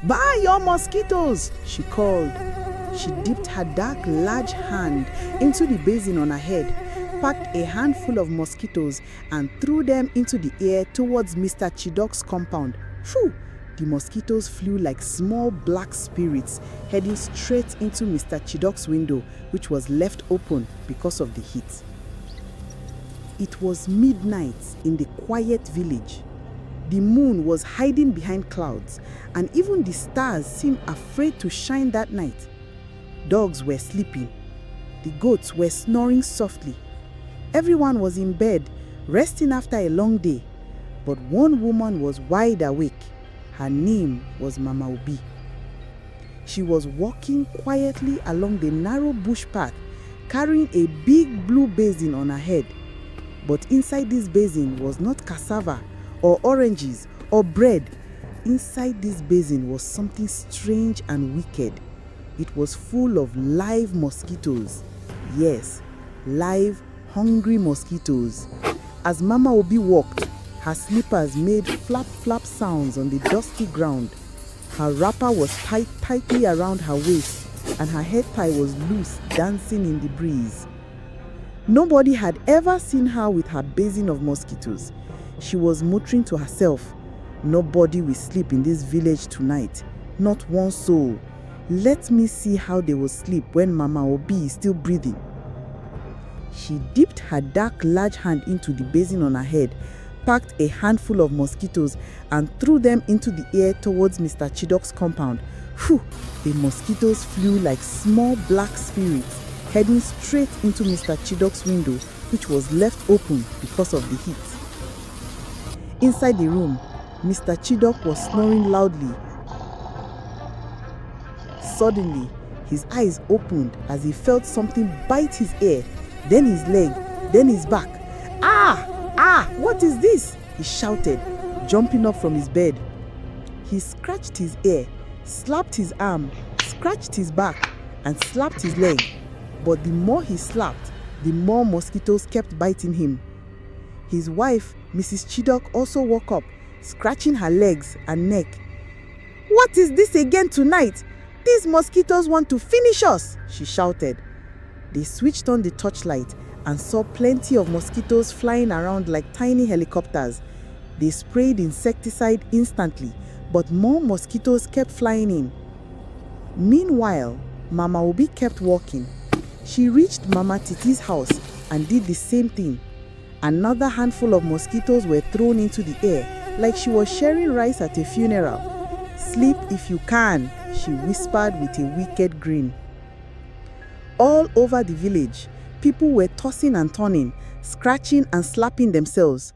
"Buy your mosquitoes!" she called. She dipped her dark, large hand into the basin on her head, packed a handful of mosquitoes, and threw them into the air towards Mr. Chidok's compound. Phew! The mosquitoes flew like small black spirits, heading straight into Mr. Chidok's window, which was left open because of the heat. It was midnight in the quiet village. The moon was hiding behind clouds, and even the stars seemed afraid to shine that night. Dogs were sleeping. The goats were snoring softly. Everyone was in bed, resting after a long day. But one woman was wide awake. Her name was Mama Obi. She was walking quietly along the narrow bush path, carrying a big blue basin on her head. But inside this basin was not cassava or oranges or bread. Inside this basin was something strange and wicked. It was full of live mosquitoes. Yes, live, hungry mosquitoes. As Mama Obi walked, her slippers made flap-flap sounds on the dusty ground. Her wrapper was tied tightly around her waist, and her head tie was loose, dancing in the breeze. Nobody had ever seen her with her basin of mosquitoes. She was muttering to herself, "Nobody will sleep in this village tonight. Not one soul. Let me see how they will sleep when Mama Obi is still breathing." She dipped her dark, large hand into the basin on her head, packed a handful of mosquitoes, and threw them into the air towards Mr. Chidok's compound. Phew! The mosquitoes flew like small black spirits, heading straight into Mr. Chidok's window, which was left open because of the heat. Inside the room, Mr. Chidok was snoring loudly. Suddenly, his eyes opened as he felt something bite his ear, then his leg, then his back. "Ah! Ah! What is this?" he shouted, jumping up from his bed. He scratched his ear, slapped his arm, scratched his back, and slapped his leg. But the more he slapped, the more mosquitoes kept biting him. His wife, Mrs. Chidok, also woke up, scratching her legs and neck. "What is this again tonight? These mosquitoes want to finish us!" she shouted. They switched on the torchlight and saw plenty of mosquitoes flying around like tiny helicopters. They sprayed insecticide instantly, but more mosquitoes kept flying in. Meanwhile, Mama Obi kept walking. She reached Mama Titi's house and did the same thing. Another handful of mosquitoes were thrown into the air, like she was sharing rice at a funeral. "Sleep if you can," she whispered with a wicked grin. All over the village, people were tossing and turning, scratching and slapping themselves.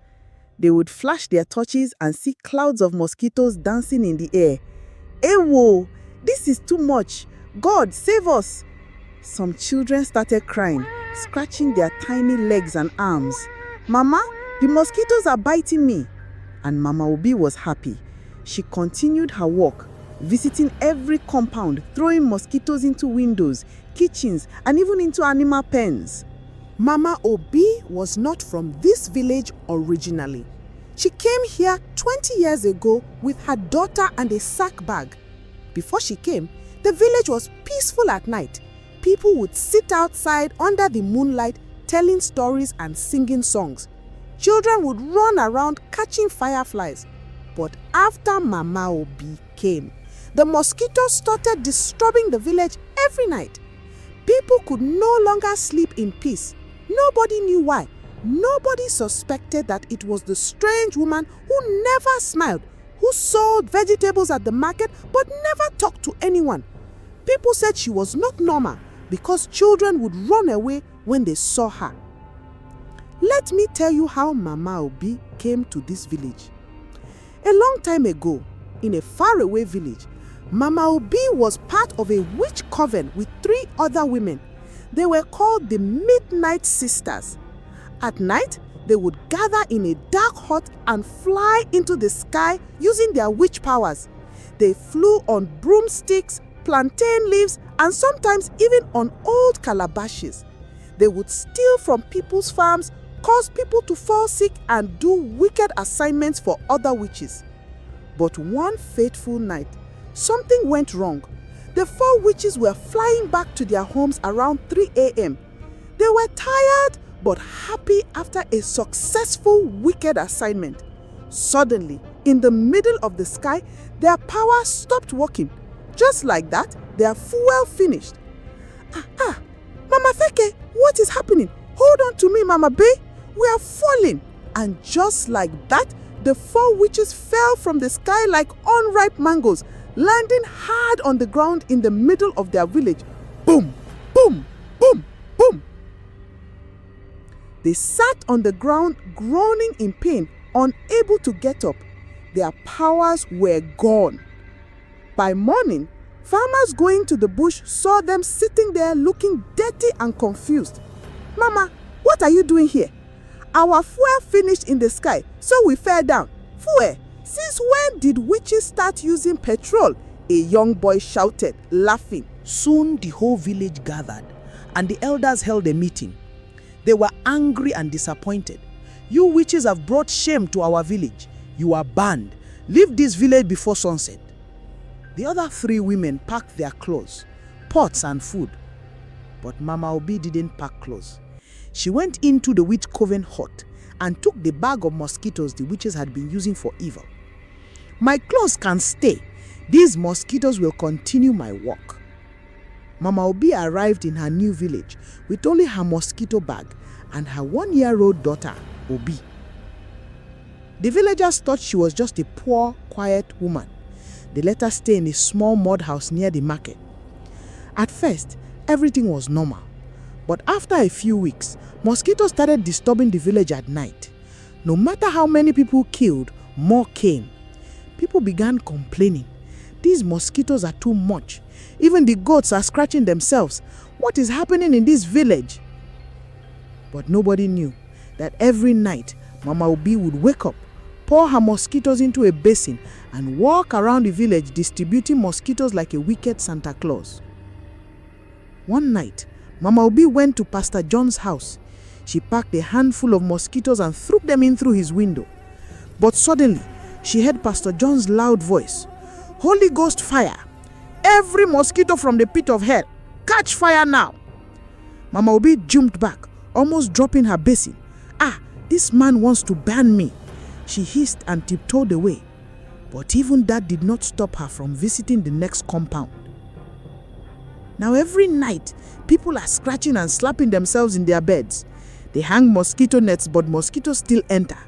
They would flash their torches and see clouds of mosquitoes dancing in the air. "Ewo! This is too much! God, save us!" Some children started crying, scratching their tiny legs and arms. "Mama, the mosquitoes are biting me!" And Mama Obi was happy. She continued her walk, visiting every compound, throwing mosquitoes into windows, kitchens, and even into animal pens. Mama Obi was not from this village originally. She came here 20 years ago with her daughter and a sack bag. Before she came, the village was peaceful at night. People would sit outside under the moonlight telling stories and singing songs. Children would run around catching fireflies. But after Mama Obi came, the mosquitoes started disturbing the village every night. People could no longer sleep in peace. Nobody knew why. Nobody suspected that it was the strange woman who never smiled, who sold vegetables at the market but never talked to anyone. People said she was not normal because children would run away when they saw her. Let me tell you how Mama Obi came to this village. A long time ago, in a faraway village, Mama Obi was part of a witch coven with 3 other women. They were called the Midnight Sisters. At night, they would gather in a dark hut and fly into the sky using their witch powers. They flew on broomsticks, plantain leaves, and sometimes even on old calabashes. They would steal from people's farms, cause people to fall sick, and do wicked assignments for other witches. But one fateful night, something went wrong. The 4 witches were flying back to their homes around 3 a.m. They were tired but happy after a successful wicked assignment. Suddenly, in the middle of the sky, their power stopped working. Just like that, their fuel finished. Mama Feke, what is happening? Hold on to me, Mama Bay. We are falling. And just like that, the 4 witches fell from the sky like unripe mangoes, landing hard on the ground in the middle of their village. Boom, boom, boom, boom. They sat on the ground, groaning in pain, unable to get up. Their powers were gone. By morning, farmers going to the bush saw them sitting there looking dirty and confused. Mama, what are you doing here? Our fuel finished in the sky, so we fell down. Fuel? Since when did witches start using petrol? A young boy shouted, laughing. Soon the whole village gathered, and the elders held a meeting. They were angry and disappointed. You witches have brought shame to our village. You are banned. Leave this village before sunset. The other 3 women packed their clothes, pots and food. But Mama Obi didn't pack clothes. She went into the witch coven hut and took the bag of mosquitoes the witches had been using for evil. My clothes can stay. These mosquitoes will continue my work. Mama Obi arrived in her new village with only her mosquito bag and her 1-year-old daughter, Obi. The villagers thought she was just a poor, quiet woman. They let her stay in a small mud house near the market. At first, everything was normal. But after a few weeks, mosquitoes started disturbing the village at night. No matter how many people killed, more came. People began complaining. These mosquitoes are too much. Even the goats are scratching themselves. What is happening in this village? But nobody knew that every night, Mama Obi would wake up, pour her mosquitoes into a basin, and walk around the village distributing mosquitoes like a wicked Santa Claus. One night, Mama Obi went to Pastor John's house. She packed a handful of mosquitoes and threw them in through his window. But suddenly, she heard Pastor John's loud voice. Holy Ghost fire! Every mosquito from the pit of hell, catch fire now! Mama Obi jumped back, almost dropping her basin. This man wants to ban me. She hissed and tiptoed away. But even that did not stop her from visiting the next compound. Now every night, people are scratching and slapping themselves in their beds. They hang mosquito nets, but mosquitoes still enter.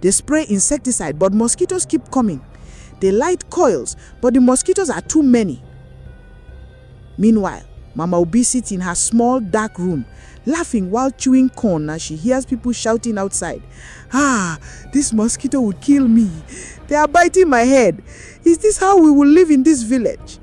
They spray insecticide, but mosquitoes keep coming. They light coils, but the mosquitoes are too many. Meanwhile, Mama Obi sits in her small dark room, laughing while chewing corn as she hears people shouting outside. This mosquito would kill me. They are biting my head. Is this how we will live in this village?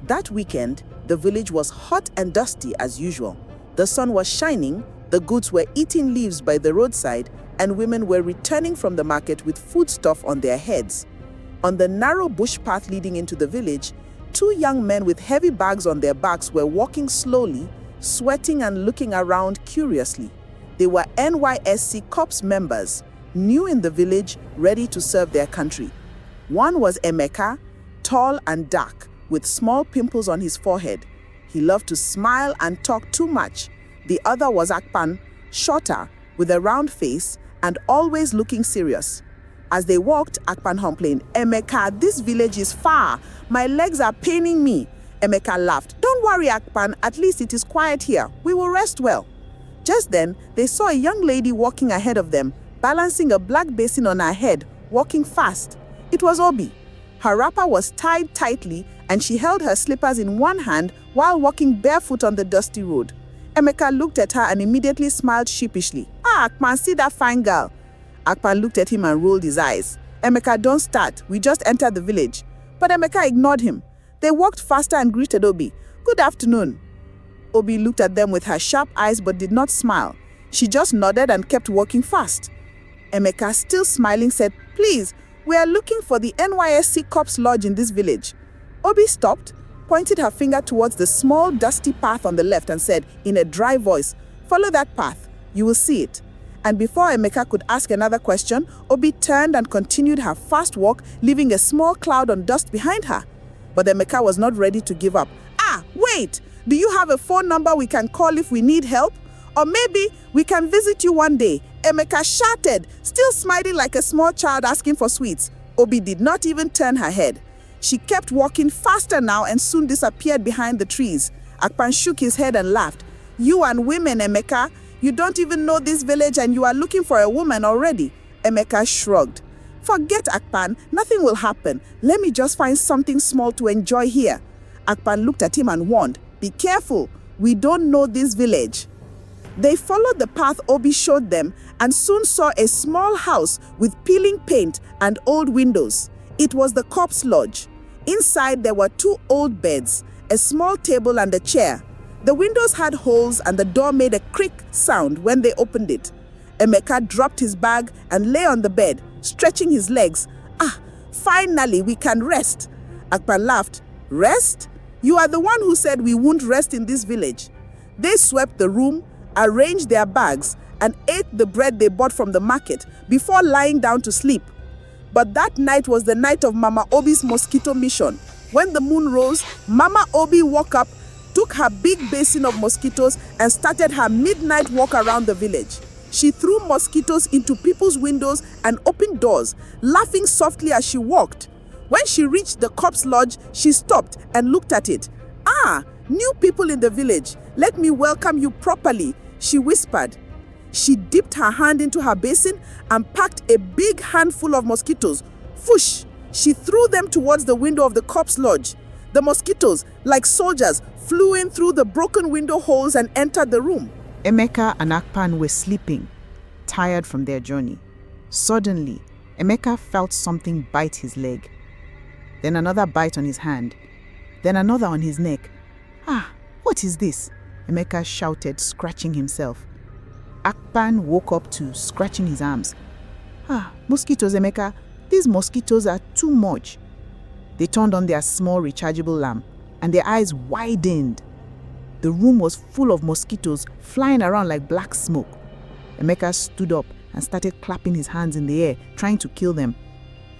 That weekend, the village was hot and dusty as usual. The sun was shining, the goats were eating leaves by the roadside, and women were returning from the market with foodstuff on their heads. On the narrow bush path leading into the village, 2 young men with heavy bags on their backs were walking slowly, sweating and looking around curiously. They were NYSC Corps members, new in the village, ready to serve their country. One was Emeka, tall and dark, with small pimples on his forehead. He loved to smile and talk too much. The other was Akpan, shorter, with a round face and always looking serious. As they walked, Akpan complained, Emeka, this village is far. My legs are paining me. Emeka laughed. Don't worry, Akpan, at least it is quiet here. We will rest well. Just then, they saw a young lady walking ahead of them, balancing a black basin on her head, walking fast. It was Obi. Her wrapper was tied tightly, and she held her slippers in one hand while walking barefoot on the dusty road. Emeka looked at her and immediately smiled sheepishly. Akpan, see that fine girl. Akpan looked at him and rolled his eyes. Emeka, don't start. We just entered the village. But Emeka ignored him. They walked faster and greeted Obi. Good afternoon. Obi looked at them with her sharp eyes but did not smile. She just nodded and kept walking fast. Emeka, still smiling, said, Please, we are looking for the NYSC Corps lodge in this village. Obi stopped, pointed her finger towards the small dusty path on the left and said in a dry voice, Follow that path. You will see it. And before Emeka could ask another question, Obi turned and continued her fast walk, leaving a small cloud of dust behind her. But Emeka was not ready to give up. "Ah, wait! Do you have a phone number we can call if we need help? Or maybe we can visit you one day," Emeka shouted, still smiling like a small child asking for sweets. Obi did not even turn her head. She kept walking faster now and soon disappeared behind the trees. Akpan shook his head and laughed. "You and women, Emeka. You don't even know this village and you are looking for a woman already." Emeka shrugged. "Forget Akpan. Nothing will happen. Let me just find something small to enjoy here." Akpan looked at him and warned, "Be careful. We don't know this village." They followed the path Obi showed them and soon saw a small house with peeling paint and old windows. It was the corpse lodge. Inside there were 2 old beds, a small table and a chair. The windows had holes and the door made a creak sound when they opened it. Emeka dropped his bag and lay on the bed, stretching his legs. "Ah, finally we can rest." Akpan laughed. "Rest? You are the one who said we won't rest in this village." They swept the room, arranged their bags, and ate the bread they bought from the market before lying down to sleep. But that night was the night of Mama Obi's mosquito mission. When the moon rose, Mama Obi woke up, took her big basin of mosquitoes, and started her midnight walk around the village. She threw mosquitoes into people's windows and opened doors, laughing softly as she walked. When she reached the corpse lodge, she stopped and looked at it. "Ah, new people in the village. Let me welcome you properly," she whispered. She dipped her hand into her basin and packed a big handful of mosquitoes. Whoosh! She threw them towards the window of the corpse lodge. The mosquitoes, like soldiers, flew in through the broken window holes and entered the room. Emeka and Akpan were sleeping, tired from their journey. Suddenly, Emeka felt something bite his leg. Then another bite on his hand. Then another on his neck. "Ah, what is this?" Emeka shouted, scratching himself. Akpan woke up too, scratching his arms. "Ah, mosquitoes, Emeka. These mosquitoes are too much." They turned on their small rechargeable lamp, and their eyes widened. The room was full of mosquitoes flying around like black smoke. Emeka stood up and started clapping his hands in the air, trying to kill them.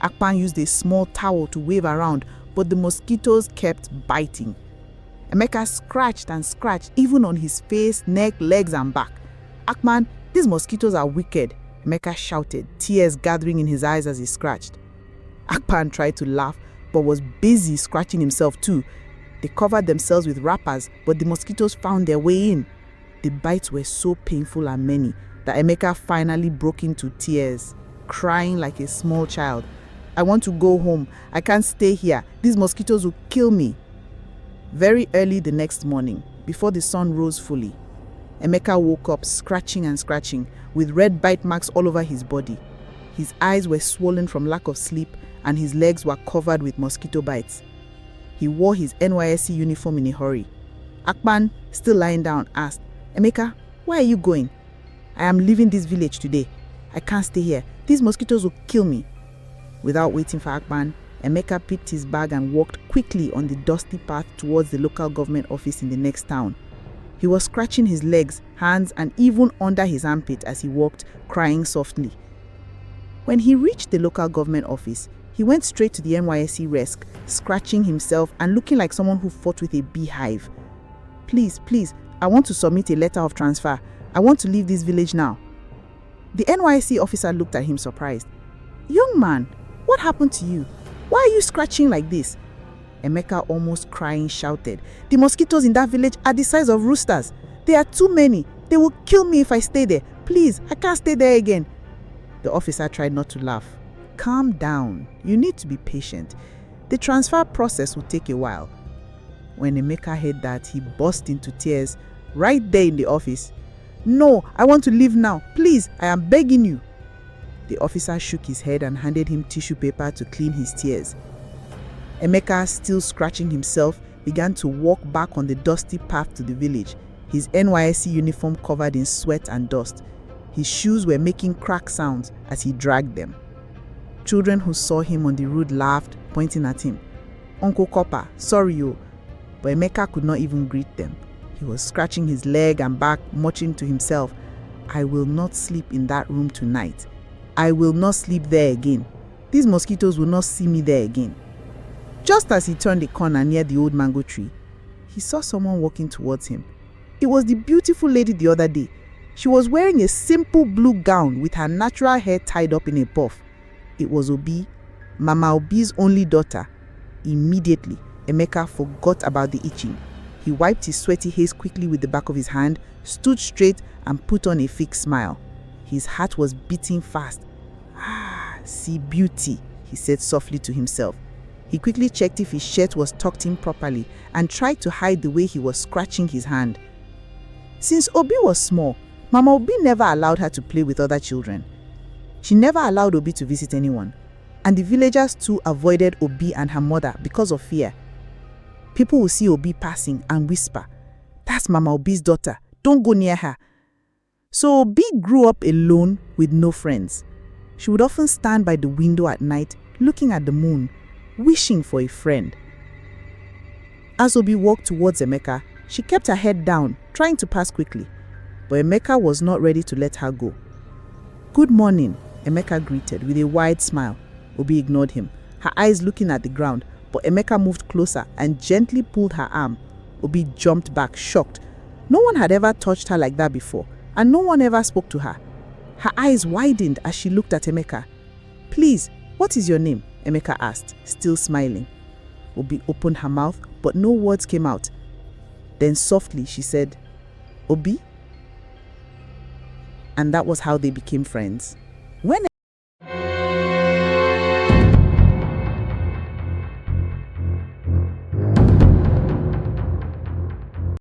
Akpan used a small towel to wave around, but the mosquitoes kept biting. Emeka scratched and scratched, even on his face, neck, legs, and back. "Akpan, these mosquitoes are wicked," Emeka shouted, tears gathering in his eyes as he scratched. Akpan tried to laugh, but was busy scratching himself too. They covered themselves with wrappers, but the mosquitoes found their way in. The bites were so painful and many that Emeka finally broke into tears, crying like a small child. "I want to go home. I can't stay here. These mosquitoes will kill me." Very early the next morning, before the sun rose fully, Emeka woke up scratching and scratching, with red bite marks all over his body. His eyes were swollen from lack of sleep, and his legs were covered with mosquito bites. He wore his NYSC uniform in a hurry. Akpan, still lying down, asked, "Emeka, where are you going?" "I am leaving this village today. I can't stay here. These mosquitoes will kill me." Without waiting for Akpan, Emeka picked his bag and walked quickly on the dusty path towards the local government office in the next town. He was scratching his legs, hands, and even under his armpit as he walked, crying softly. When he reached the local government office, he went straight to the NYSC desk, scratching himself and looking like someone who fought with a beehive. Please, I want to submit a letter of transfer. I want to leave this village now." The NYSC officer looked at him surprised. "Young man, what happened to you? Why are you scratching like this?" Emeka, almost crying, shouted, "The mosquitoes in that village are the size of roosters. There are too many. They will kill me if I stay there. Please, I can't stay there again." The officer tried not to laugh. "Calm down. You need to be patient. The transfer process will take a while." When Emeka heard that, he burst into tears right there in the office. "No, I want to leave now. Please, I am begging you." The officer shook his head and handed him tissue paper to clean his tears. Emeka, still scratching himself, began to walk back on the dusty path to the village, his NYSC uniform covered in sweat and dust. His shoes were making crack sounds as he dragged them. Children who saw him on the road laughed, pointing at him. "Uncle Corper, sorry you." But Emeka could not even greet them. He was scratching his leg and back, muttering to himself, "I will not sleep in that room tonight. I will not sleep there again. These mosquitoes will not see me there again." Just as he turned the corner near the old mango tree, he saw someone walking towards him. It was the beautiful lady the other day. She was wearing a simple blue gown with her natural hair tied up in a puff. It was Obi, Mama Obi's only daughter. Immediately, Emeka forgot about the itching. He wiped his sweaty haze quickly with the back of his hand, stood straight, and put on a fake smile. His heart was beating fast. "Ah, see beauty," he said softly to himself. He quickly checked if his shirt was tucked in properly and tried to hide the way he was scratching his hand. Since Obi was small, Mama Obi never allowed her to play with other children. She never allowed Obi to visit anyone, and the villagers too avoided Obi and her mother because of fear. People would see Obi passing and whisper, "That's Mama Obi's daughter, don't go near her." So Obi grew up alone with no friends. She would often stand by the window at night looking at the moon, wishing for a friend. As Obi walked towards Emeka, she kept her head down, trying to pass quickly. But Emeka was not ready to let her go. "Good morning," Emeka greeted with a wide smile. Obi ignored him, her eyes looking at the ground, but Emeka moved closer and gently pulled her arm. Obi jumped back, shocked. No one had ever touched her like that before, and no one ever spoke to her. Her eyes widened as she looked at Emeka. "Please, what is your name?" Emeka asked, still smiling. Obi opened her mouth, but no words came out. Then softly she said, "Obi?" And that was how they became friends. When